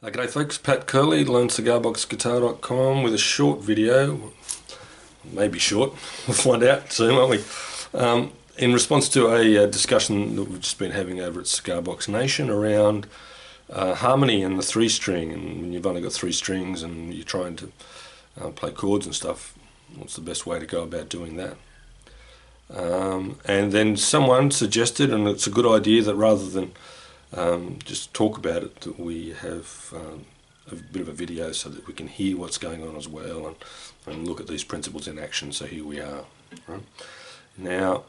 G'day folks, Pat Curley, LearnCigarBoxGuitar.com with a short video, maybe short, we'll find out soon, won't we? In response to a discussion that we've just been having over at Cigar Box Nation around harmony and the three string, and when you've only got three strings and you're trying to play chords and stuff, what's the best way to go about doing that? And then someone suggested, and it's a good idea, that rather than just talk about it, that we have a bit of a video so that we can hear what's going on as well and look at these principles in action. So here we are. Right? Now,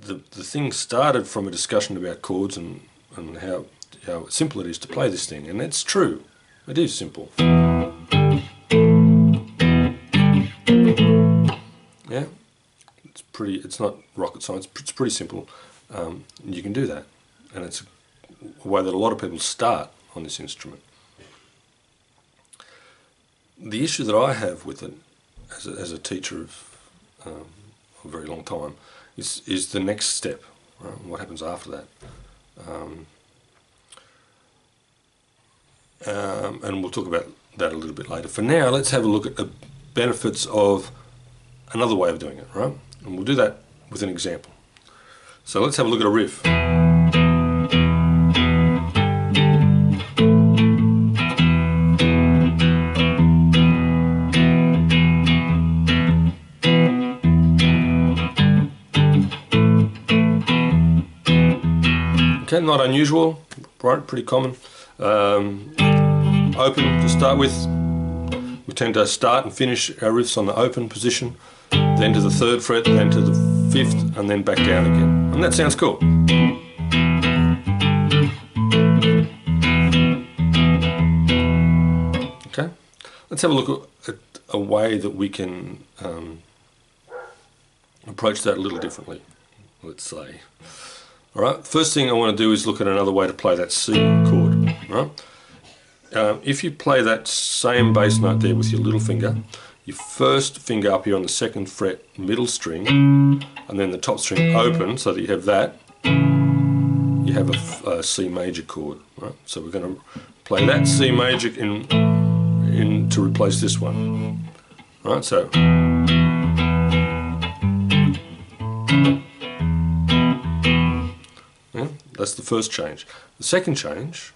the thing started from a discussion about chords and how simple it is to play this thing, and it's true. It is simple. Yeah, it's not rocket science. It's pretty simple. You can do that, and it's a way that a lot of people start on this instrument. The issue that I have with it as a teacher of a very long time is the next step, right? What happens after that. And we'll talk about that a little bit later. For now, let's have a look at the benefits of another way of doing it, right? And we'll do that with an example. So let's have a look at a riff. Okay, not unusual, right? Pretty common. Open to start with. We tend to start and finish our riffs on the open position, then to the 3rd fret, then to the 5th, and then back down again. And that sounds cool. Okay, let's have a look at a way that we can approach that a little differently, let's say. Alright, first thing I want to do is look at another way to play that C chord. Right? If you play that same bass note there with your little finger, your first finger up here on the 2nd fret middle string, and then the top string open, so that you have that, you have a C major chord. Right? So we're going to play that C major in to replace this one. Right? So yeah, that's the first change. The second change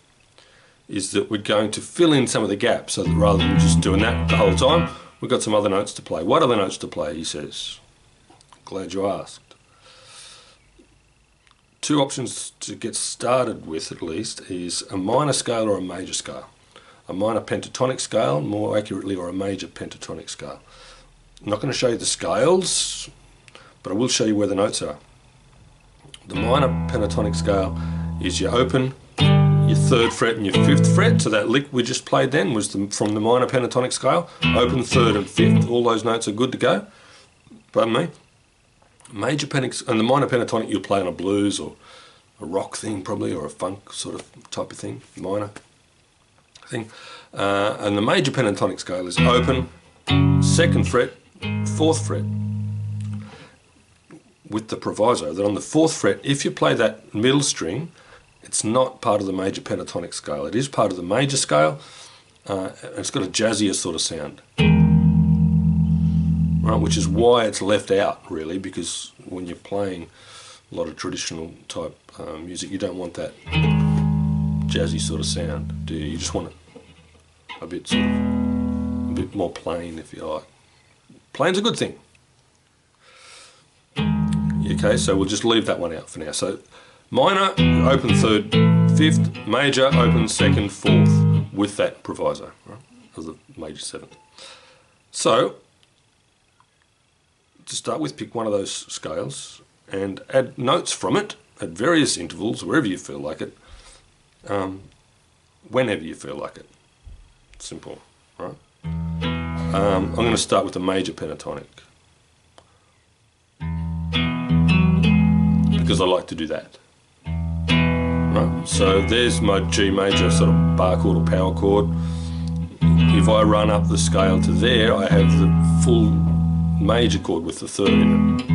is that we're going to fill in some of the gaps, so that rather than just doing that the whole time, we've got some other notes to play. What other notes to play, he says. Glad you asked. Two options to get started with, at least, is a minor scale or a major scale. A minor pentatonic scale, more accurately, or a major pentatonic scale. I'm not going to show you the scales, but I will show you where the notes are. The minor pentatonic scale is your open, your 3rd fret and your 5th fret, so that lick we just played then was from the minor pentatonic scale. Open, 3rd and 5th, all those notes are good to go. Pardon me. Major pentatonic, and the minor pentatonic you'll play on a blues or a rock thing probably, or a funk sort of type of thing, minor thing. And the major pentatonic scale is open, 2nd fret, 4th fret, with the proviso that on the 4th fret, if you play that middle string, it's not part of the major pentatonic scale. It is part of the major scale. It's got a jazzier sort of sound, right? Which is why it's left out, really, because when you're playing a lot of traditional type music, you don't want that jazzy sort of sound, do you? You just want it a bit more plain, if you like. Plain's a good thing. Okay, so we'll just leave that one out for now. So minor, open 3rd, 5th, major, open 2nd, 4th, with that proviso, right, of the major 7th. So, to start with, pick one of those scales and add notes from it at various intervals, wherever you feel like it, whenever you feel like it. Simple, right? I'm going to start with the major pentatonic, because I like to do that. Right, so there's my G major sort of bar chord or power chord. If I run up the scale to there, I have the full major chord with the 3rd in it.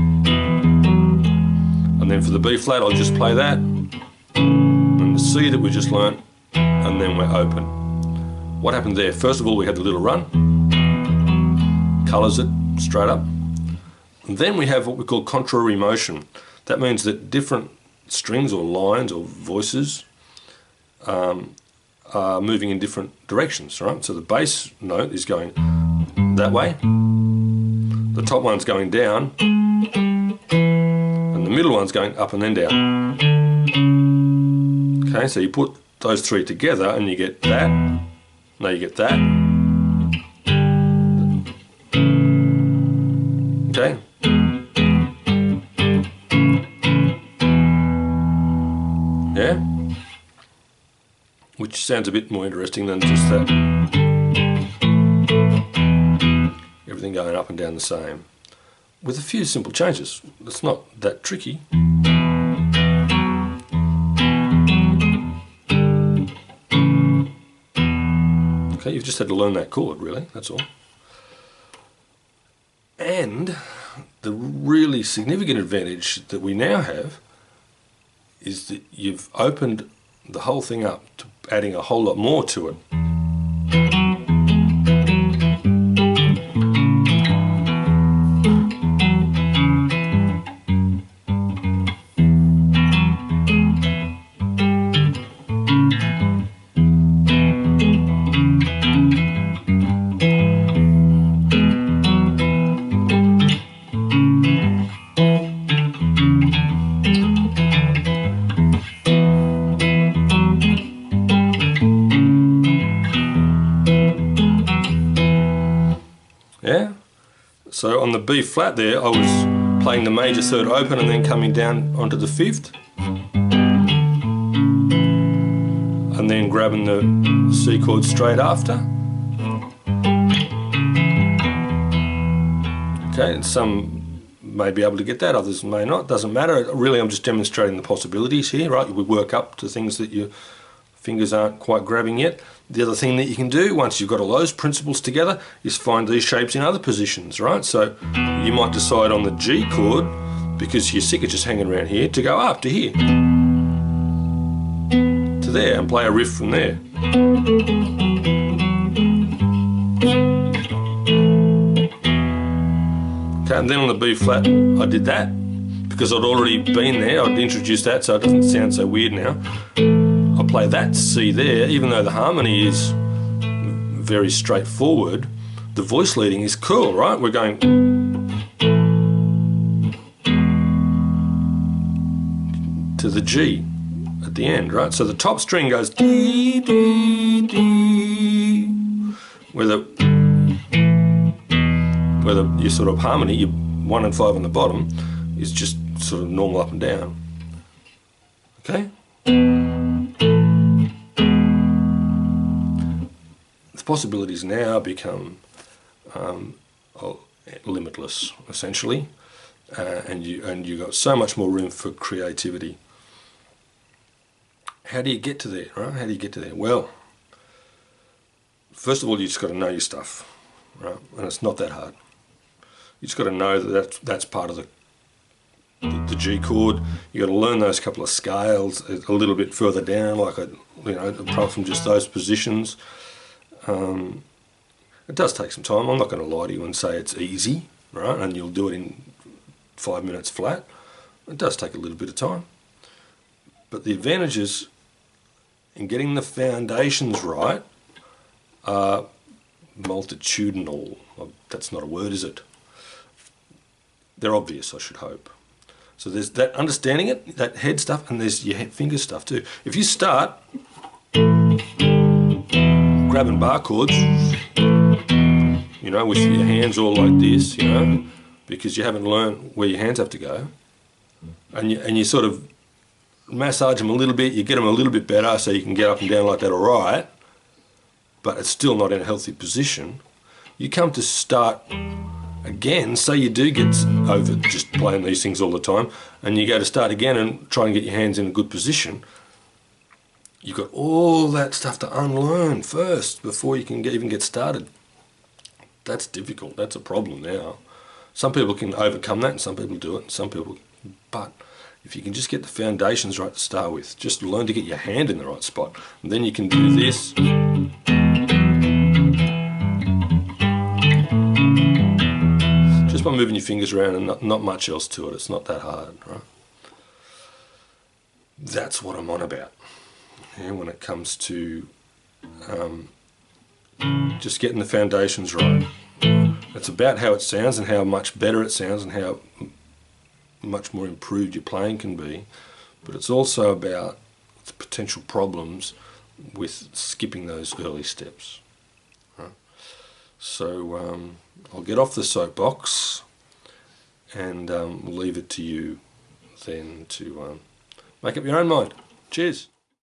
And then for the B flat, I'll just play that. And the C that we just learnt and then we're open. What happened there? First of all, we had the little run, colours it straight up. And then we have what we call contrary motion. That means that different strings or lines or voices are moving in different directions, right? So the bass note is going that way, the top one's going down, and the middle one's going up and then down. Okay, so you put those three together and you get that. Now you get that. Okay. Yeah? Which sounds a bit more interesting than just that. Everything going up and down the same. With a few simple changes. It's not that tricky. Okay, you've just had to learn that chord, really, that's all. And the really significant advantage that we now have is that you've opened the whole thing up to adding a whole lot more to it. Yeah? So on the B flat there, I was playing the major third open and then coming down onto the fifth. And then grabbing the C chord straight after. Okay, and some may be able to get that, others may not, doesn't matter. Really, I'm just demonstrating the possibilities here, right? We work up to things that your fingers aren't quite grabbing yet. The other thing that you can do, once you've got all those principles together, is find these shapes in other positions, right? So you might decide on the G chord, because you're sick of just hanging around here, to go up to here, to there, and play a riff from there. Okay, and then on the B flat, I did that, because I'd already been there, I'd introduced that, so it doesn't sound so weird now. I play that C there, even though the harmony is very straightforward, the voice leading is cool, right? We're going to the G at the end, right? So the top string goes dee, dee, dee, where your sort of harmony, your 1 and 5 on the bottom, is just sort of normal up and down. Okay? The possibilities now become limitless, essentially, and you got so much more room for creativity. How do you get to there, right? How do you get to there? Well, first of all, you just got to know your stuff, right? And it's not that hard. You just got to know that that's part of the G chord. You got to learn those couple of scales a little bit further down, like apart from just those positions. It does take some time. I'm not going to lie to you and say it's easy, right? And you'll do it in 5 minutes flat. It does take a little bit of time. But the advantages in getting the foundations right are multitudinal. That's not a word, is it? They're obvious, I should hope. So there's that understanding it, that head stuff, and there's your finger stuff too. If you start grabbing bar chords, with your hands all like this, because you haven't learned where your hands have to go, and you sort of massage them a little bit, you get them a little bit better so you can get up and down like that all right, but it's still not in a healthy position. You come to start again, say you do get over just playing these things all the time, and you go to start again and try and get your hands in a good position, you've got all that stuff to unlearn first before you can even get started. That's difficult, that's a problem now. Some people can overcome that and some people do it, and some people, but if you can just get the foundations right to start with, just learn to get your hand in the right spot, and then you can do this. Just by moving your fingers around and not much else to it. It's not that hard, right? That's what I'm on about. Yeah, when it comes to just getting the foundations right. It's about how it sounds and how much better it sounds and how much more improved your playing can be, but it's also about the potential problems with skipping those early steps. Right? So I'll get off the soapbox and leave it to you then to make up your own mind. Cheers.